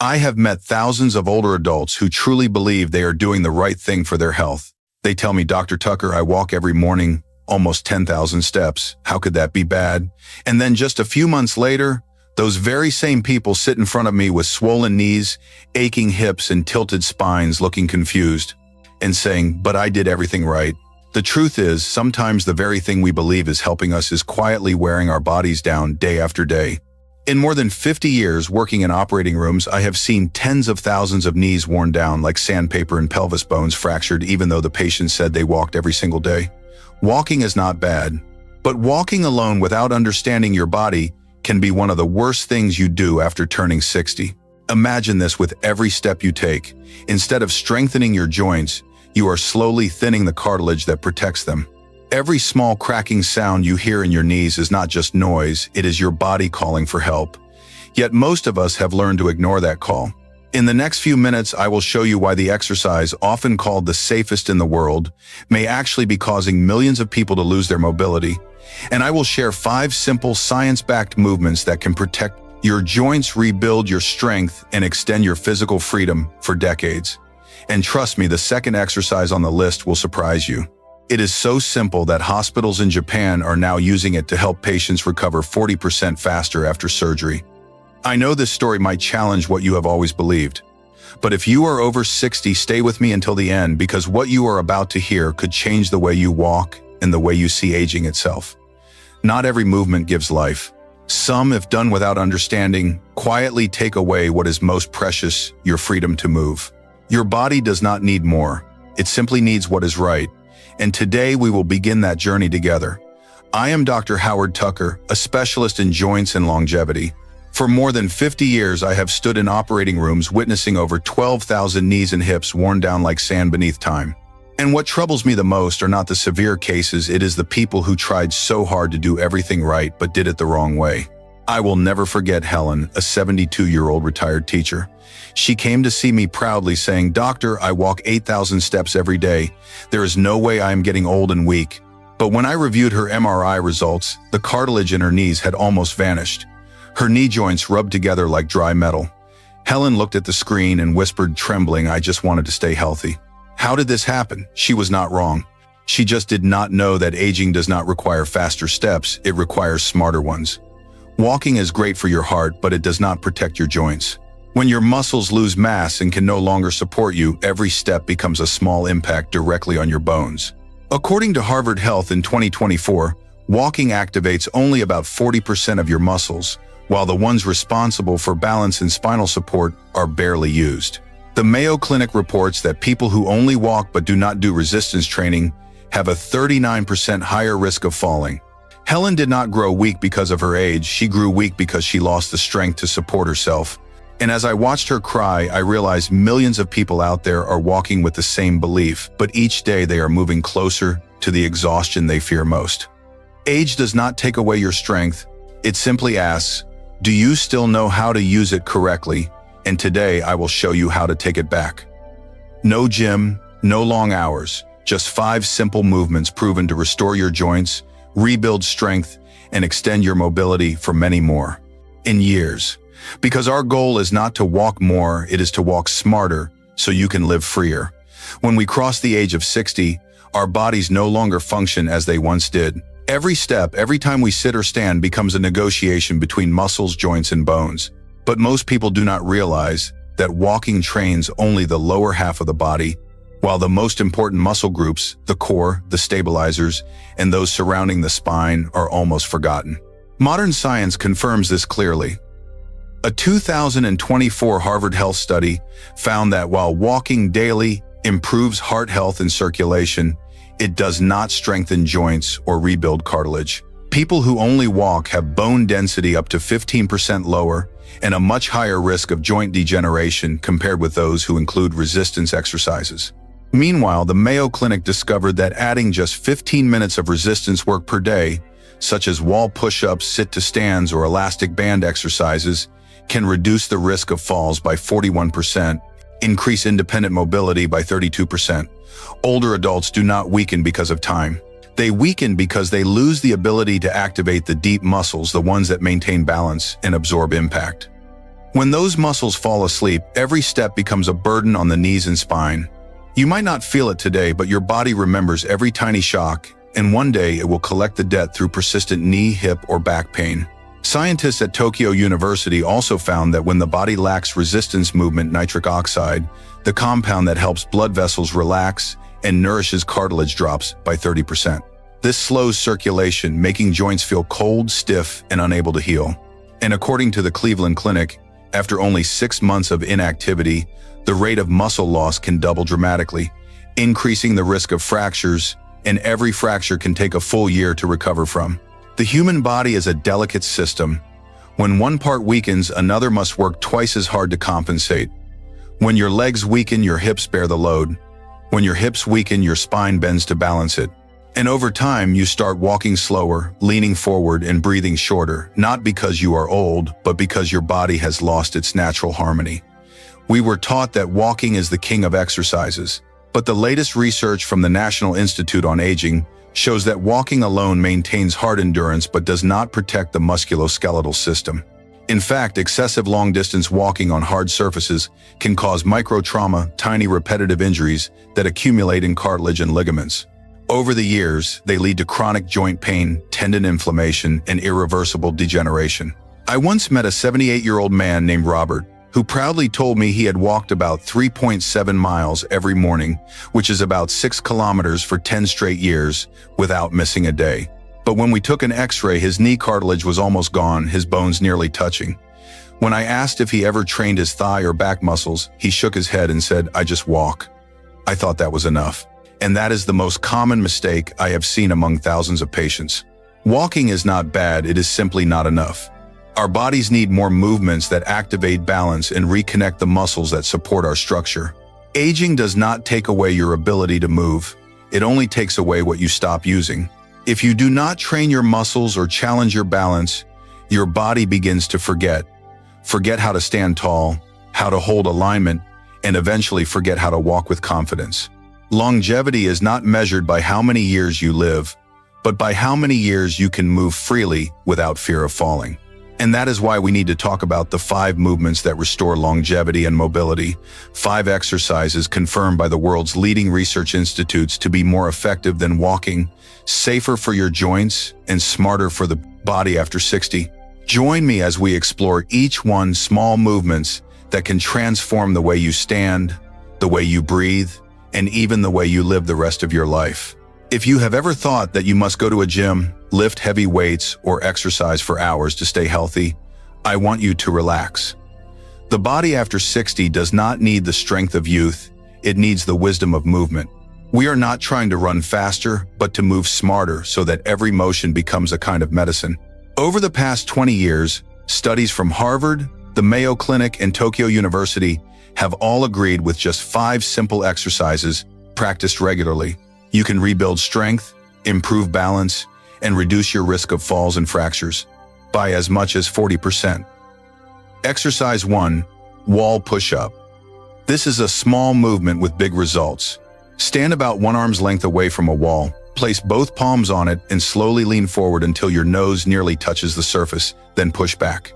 I have met thousands of older adults who truly believe they are doing the right thing for their health. They tell me, Dr. Tucker, I walk every morning, almost 10,000 steps. How could that be bad? And then just a few months later, those very same people sit in front of me with swollen knees, aching hips, and tilted spines, looking confused and saying, but I did everything right. The truth is, sometimes the very thing we believe is helping us is quietly wearing our bodies down day after day. In more than 50 years working in operating rooms, I have seen tens of thousands of knees worn down like sandpaper and pelvis bones fractured even though the patient said they walked every single day. Walking is not bad, but walking alone without understanding your body can be one of the worst things you do after turning 60. Imagine this with every step you take. Instead of strengthening your joints, you are slowly thinning the cartilage that protects them. Every small cracking sound you hear in your knees is not just noise, it is your body calling for help. Yet most of us have learned to ignore that call. In the next few minutes, I will show you why the exercise, often called the safest in the world, may actually be causing millions of people to lose their mobility. And I will share 5 simple science-backed movements that can protect your joints, rebuild your strength, and extend your physical freedom for decades. And trust me, the second exercise on the list will surprise you. It is so simple that hospitals in Japan are now using it to help patients recover 40% faster after surgery. I know this story might challenge what you have always believed, but if you are over 60, stay with me until the end because what you are about to hear could change the way you walk and the way you see aging itself. Not every movement gives life. Some, if done without understanding, quietly take away what is most precious, your freedom to move. Your body does not need more. It simply needs what is right. And today we will begin that journey together. I am Dr. Howard Tucker, a specialist in joints and longevity. For more than 50 years, I have stood in operating rooms witnessing over 12,000 knees and hips worn down like sand beneath time. And what troubles me the most are not the severe cases, it is the people who tried so hard to do everything right but did it the wrong way. I will never forget Helen, a 72-year-old retired teacher. She came to see me proudly saying, Doctor, I walk 8,000 steps every day. There is no way I am getting old and weak. But when I reviewed her MRI results, the cartilage in her knees had almost vanished. Her knee joints rubbed together like dry metal. Helen looked at the screen and whispered, trembling, I just wanted to stay healthy. How did this happen? She was not wrong. She just did not know that aging does not require faster steps, it requires smarter ones. Walking is great for your heart, but it does not protect your joints. When your muscles lose mass and can no longer support you, every step becomes a small impact directly on your bones. According to Harvard Health in 2024, walking activates only about 40% of your muscles, while the ones responsible for balance and spinal support are barely used. The Mayo Clinic reports that people who only walk but do not do resistance training have a 39% higher risk of falling. Helen did not grow weak because of her age, she grew weak because she lost the strength to support herself. And as I watched her cry, I realized millions of people out there are walking with the same belief, but each day they are moving closer to the exhaustion they fear most. Age does not take away your strength, it simply asks, do you still know how to use it correctly? And today I will show you how to take it back. No gym, no long hours, just 5 simple movements proven to restore your joints, rebuild strength, and extend your mobility for many more. In years. Because our goal is not to walk more, it is to walk smarter so you can live freer. When we cross the age of 60, our bodies no longer function as they once did. Every step, every time we sit or stand becomes a negotiation between muscles, joints, and bones. But most people do not realize that walking trains only the lower half of the body, while the most important muscle groups, the core, the stabilizers, and those surrounding the spine are almost forgotten. Modern science confirms this clearly. A 2024 Harvard Health study found that while walking daily improves heart health and circulation, it does not strengthen joints or rebuild cartilage. People who only walk have bone density up to 15% lower and a much higher risk of joint degeneration compared with those who include resistance exercises. Meanwhile, the Mayo Clinic discovered that adding just 15 minutes of resistance work per day, such as wall push-ups, sit-to-stands, or elastic band exercises, can reduce the risk of falls by 41%, increase independent mobility by 32%. Older adults do not weaken because of time. They weaken because they lose the ability to activate the deep muscles, the ones that maintain balance and absorb impact. When those muscles fall asleep, every step becomes a burden on the knees and spine. You might not feel it today, but your body remembers every tiny shock, and one day it will collect the debt through persistent knee, hip, or back pain. Scientists at Tokyo University also found that when the body lacks resistance movement nitric oxide, the compound that helps blood vessels relax and nourishes cartilage, drops by 30%. This slows circulation, making joints feel cold, stiff, and unable to heal. And according to the Cleveland Clinic, after only 6 months of inactivity, the rate of muscle loss can double dramatically, increasing the risk of fractures, and every fracture can take a full year to recover from. The human body is a delicate system. When one part weakens, another must work twice as hard to compensate. When your legs weaken, your hips bear the load. When your hips weaken, your spine bends to balance it. And over time, you start walking slower, leaning forward, and breathing shorter, not because you are old, but because your body has lost its natural harmony. We were taught that walking is the king of exercises, but the latest research from the National Institute on Aging shows that walking alone maintains heart endurance but does not protect the musculoskeletal system. In fact, excessive long-distance walking on hard surfaces can cause microtrauma, tiny repetitive injuries that accumulate in cartilage and ligaments. Over the years, they lead to chronic joint pain, tendon inflammation, and irreversible degeneration. I once met a 78-year-old man named Robert, who proudly told me he had walked about 3.7 miles every morning, which is about 6 kilometers for 10 straight years, without missing a day. But when we took an x-ray, his knee cartilage was almost gone, his bones nearly touching. When I asked if he ever trained his thigh or back muscles, he shook his head and said, "I just walk." I thought that was enough. And that is the most common mistake I have seen among thousands of patients. Walking is not bad, it is simply not enough. Our bodies need more movements that activate balance and reconnect the muscles that support our structure. Aging does not take away your ability to move. It only takes away what you stop using. If you do not train your muscles or challenge your balance, your body begins to forget. Forget how to stand tall, how to hold alignment, and eventually forget how to walk with confidence. Longevity is not measured by how many years you live, but by how many years you can move freely without fear of falling. And that is why we need to talk about the 5 movements that restore longevity and mobility, 5 exercises confirmed by the world's leading research institutes to be more effective than walking, safer for your joints, and smarter for the body after 60. Join me as we explore each one, small movements that can transform the way you stand, the way you breathe, and even the way you live the rest of your life. If you have ever thought that you must go to a gym, lift heavy weights, or exercise for hours to stay healthy, I want you to relax. The body after 60 does not need the strength of youth, it needs the wisdom of movement. We are not trying to run faster, but to move smarter so that every motion becomes a kind of medicine. Over the past 20 years, studies from Harvard, the Mayo Clinic, and Tokyo University have all agreed with just 5 simple exercises practiced regularly. You can rebuild strength, improve balance, and reduce your risk of falls and fractures by as much as 40%. Exercise 1, wall push-up. This is a small movement with big results. Stand about 1 arm's length away from a wall, place both palms on it, and slowly lean forward until your nose nearly touches the surface, then push back.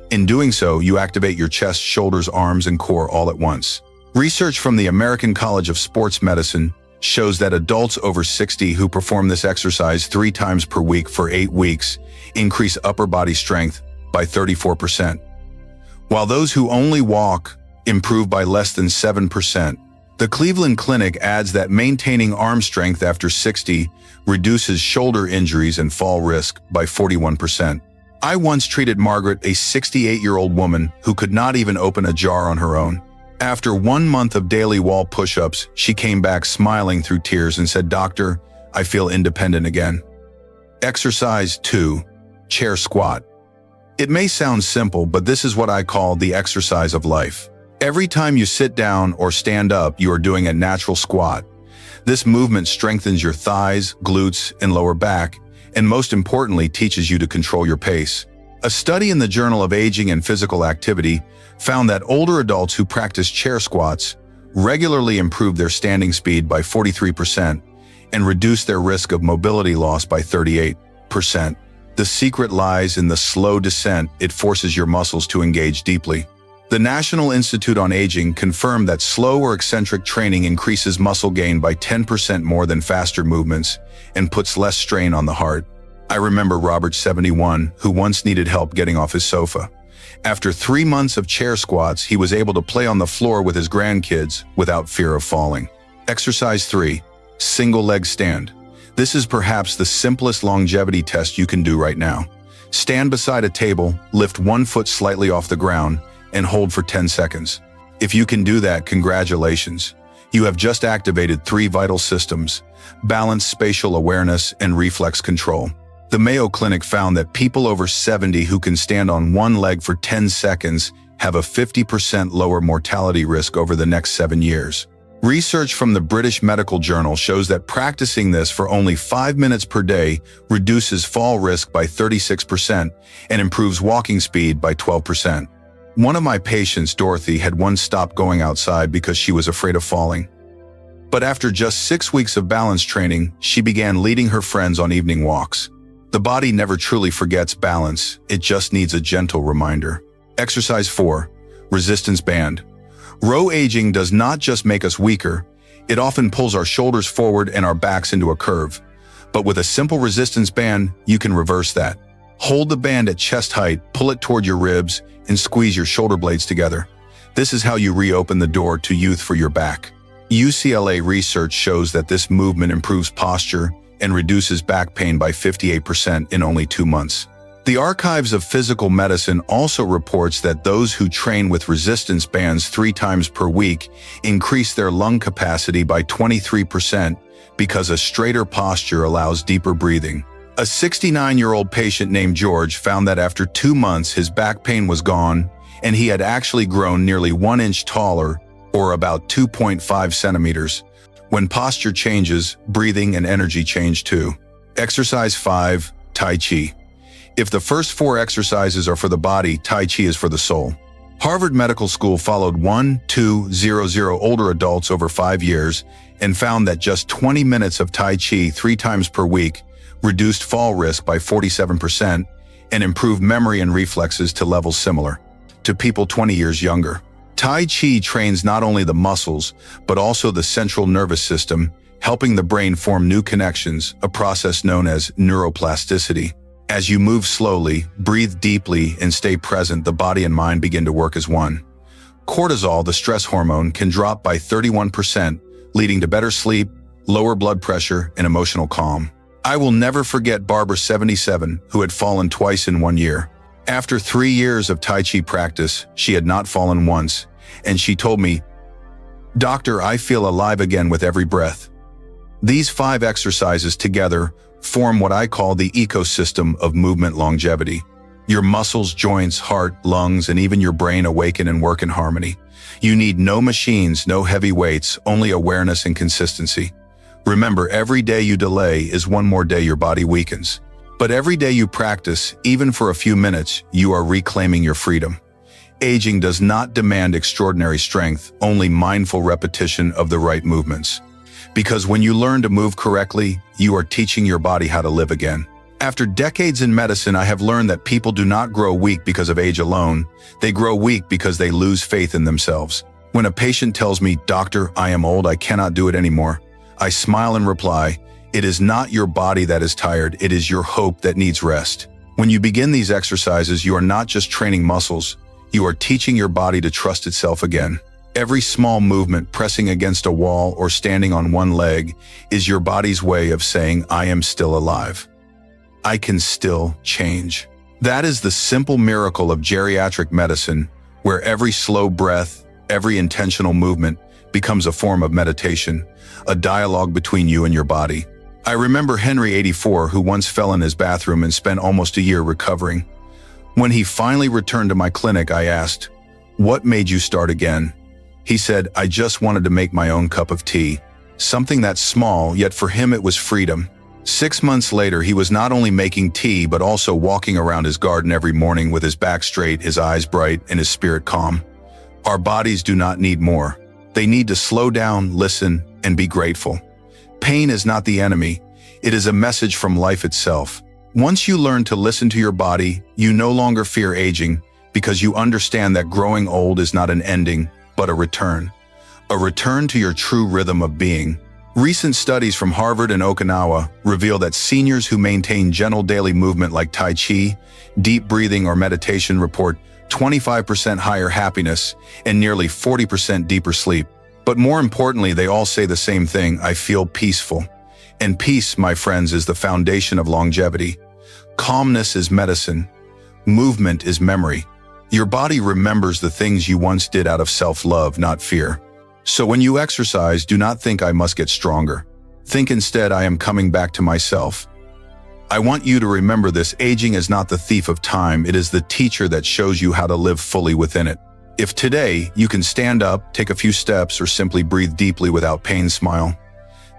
In doing so, you activate your chest, shoulders, arms, and core all at once. Research from the American College of Sports Medicine shows that adults over 60 who perform this exercise 3 times per week for 8 weeks increase upper body strength by 34%, while those who only walk improve by less than 7%. The Cleveland Clinic adds that maintaining arm strength after 60 reduces shoulder injuries and fall risk by 41%. I once treated Margaret, a 68-year-old woman who could not even open a jar on her own. After 1 month of daily wall push-ups, she came back smiling through tears and said, "Doctor, I feel independent again." Exercise 2, chair squat. It may sound simple, but this is what I call the exercise of life. Every time you sit down or stand up, you are doing a natural squat. This movement strengthens your thighs, glutes, and lower back, and most importantly, teaches you to control your pace. A study in the Journal of Aging and Physical Activity found that older adults who practice chair squats regularly improved their standing speed by 43% and reduced their risk of mobility loss by 38%. The secret lies in the slow descent. It forces your muscles to engage deeply. The National Institute on Aging confirmed that slow or eccentric training increases muscle gain by 10% more than faster movements and puts less strain on the heart. I remember Robert, 71, who once needed help getting off his sofa. After 3 months of chair squats, he was able to play on the floor with his grandkids without fear of falling. Exercise 3. Single leg stand. This is perhaps the simplest longevity test you can do right now. Stand beside a table, lift one foot slightly off the ground, and hold for 10 seconds. If you can do that, congratulations. You have just activated 3 vital systems: balance, spatial awareness, and reflex control. The Mayo Clinic found that people over 70 who can stand on one leg for 10 seconds have a 50% lower mortality risk over the next 7 years. Research from the British Medical Journal shows that practicing this for only 5 minutes per day reduces fall risk by 36% and improves walking speed by 12%. One of my patients, Dorothy, had once stopped going outside because she was afraid of falling. But after just 6 weeks of balance training, she began leading her friends on evening walks. The body never truly forgets balance, it just needs a gentle reminder. Exercise 4. Resistance band. Row aging does not just make us weaker, it often pulls our shoulders forward and our backs into a curve. But with a simple resistance band, you can reverse that. Hold the band at chest height, pull it toward your ribs, and squeeze your shoulder blades together. This is how you reopen the door to youth for your back. UCLA research shows that this movement improves posture and reduces back pain by 58% in only 2 months. The Archives of Physical Medicine also reports that those who train with resistance bands 3 times per week increase their lung capacity by 23% because a straighter posture allows deeper breathing. A 69-year-old patient named George found that after 2 months his back pain was gone and he had actually grown nearly 1 inch taller, or about 2.5 centimeters. When posture changes, breathing and energy change too. Exercise 5. Tai Chi. If the first 4 exercises are for the body, Tai Chi is for the soul. Harvard Medical School followed 1,200 older adults over 5 years and found that just 20 minutes of Tai Chi 3 times per week reduced fall risk by 47% and improved memory and reflexes to levels similar to people 20 years younger. Tai Chi trains not only the muscles, but also the central nervous system, helping the brain form new connections, a process known as neuroplasticity. As you move slowly, breathe deeply, and stay present, the body and mind begin to work as one. Cortisol, the stress hormone, can drop by 31%, leading to better sleep, lower blood pressure, and emotional calm. I will never forget Barbara, 77, who had fallen twice in 1 year. After 3 years of Tai Chi practice, she had not fallen once, and she told me, "Doctor, I feel alive again with every breath." These 5 exercises together form what I call the ecosystem of movement longevity. Your muscles, joints, heart, lungs, and even your brain awaken and work in harmony. You need no machines, no heavy weights, only awareness and consistency. Remember, every day you delay is one more day your body weakens. But every day you practice, even for a few minutes, you are reclaiming your freedom. Aging does not demand extraordinary strength, only mindful repetition of the right movements. Because when you learn to move correctly, you are teaching your body how to live again. After decades in medicine, I have learned that people do not grow weak because of age alone. They grow weak because they lose faith in themselves. When a patient tells me, "Doctor, I am old, I cannot do it anymore," I smile and reply, "It is not your body that is tired, it is your hope that needs rest." When you begin these exercises, you are not just training muscles, you are teaching your body to trust itself again. Every small movement, pressing against a wall or standing on one leg, is your body's way of saying, "I am still alive. I can still change." That is the simple miracle of geriatric medicine, where every slow breath, every intentional movement becomes a form of meditation, a dialogue between you and your body. I remember Henry, 84, who once fell in his bathroom and spent almost a year recovering. When he finally returned to my clinic, I asked, "What made you start again?" He said, "I just wanted to make my own cup of tea." Something that small, yet for him it was freedom. 6 months later, he was not only making tea, but also walking around his garden every morning with his back straight, his eyes bright, and his spirit calm. Our bodies do not need more. They need to slow down, listen, and be grateful. Pain is not the enemy. It is a message from life itself. Once you learn to listen to your body, you no longer fear aging, because you understand that growing old is not an ending, but a return to your true rhythm of being. Recent studies from Harvard and Okinawa reveal that seniors who maintain gentle daily movement like Tai Chi, deep breathing, or meditation report 25% higher happiness and nearly 40% deeper sleep. But more importantly, they all say the same thing: I feel peaceful. And peace, my friends, is the foundation of longevity. Calmness is medicine. Movement is memory. Your body remembers the things you once did out of self-love, not fear. So when you exercise, do not think I must get stronger. Think instead, I am coming back to myself. I want you to remember this: aging is not the thief of time, it is the teacher that shows you how to live fully within it. If today you can stand up, take a few steps, or simply breathe deeply without pain, smile,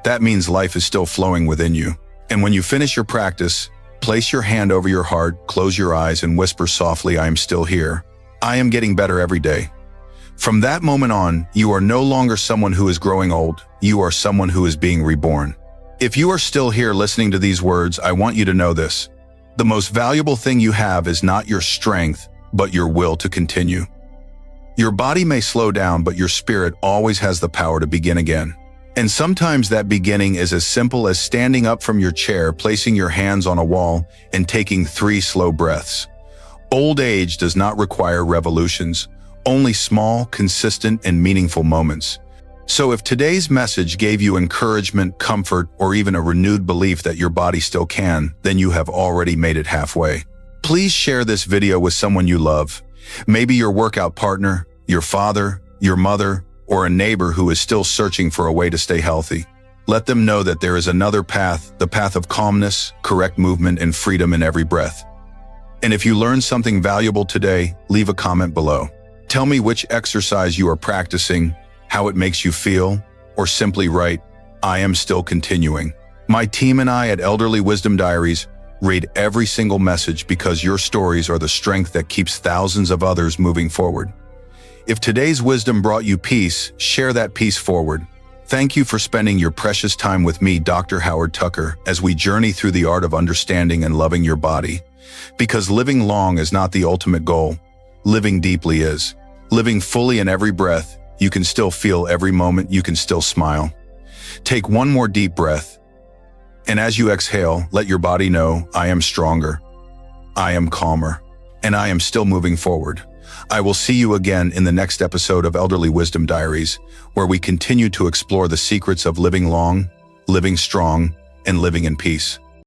that means life is still flowing within you. And when you finish your practice, place your hand over your heart, close your eyes, and whisper softly, I am still here. I am getting better every day. From that moment on, you are no longer someone who is growing old, you are someone who is being reborn. If you are still here listening to these words, I want you to know this: the most valuable thing you have is not your strength, but your will to continue. Your body may slow down, but your spirit always has the power to begin again. And sometimes that beginning is as simple as standing up from your chair, placing your hands on a wall, and taking 3 slow breaths. Old age does not require revolutions, only small, consistent, and meaningful moments. So if today's message gave you encouragement, comfort, or even a renewed belief that your body still can, then you have already made it halfway. Please share this video with someone you love. Maybe your workout partner, your father, your mother, or a neighbor who is still searching for a way to stay healthy. Let them know that there is another path, the path of calmness, correct movement, and freedom in every breath. And if you learned something valuable today, leave a comment below. Tell me which exercise you are practicing, how it makes you feel, or simply write, I am still continuing. My team and I at Elderly Wisdom Diaries read every single message because your stories are the strength that keeps thousands of others moving forward. If today's wisdom brought you peace, share that peace forward. Thank you for spending your precious time with me, Dr. Howard Tucker, as we journey through the art of understanding and loving your body. Because living long is not the ultimate goal. Living deeply is. Living fully in every breath, you can still feel every moment, you can still smile. Take one more deep breath. And as you exhale, let your body know, I am stronger, I am calmer, and I am still moving forward. I will see you again in the next episode of Elderly Wisdom Diaries, where we continue to explore the secrets of living long, living strong, and living in peace.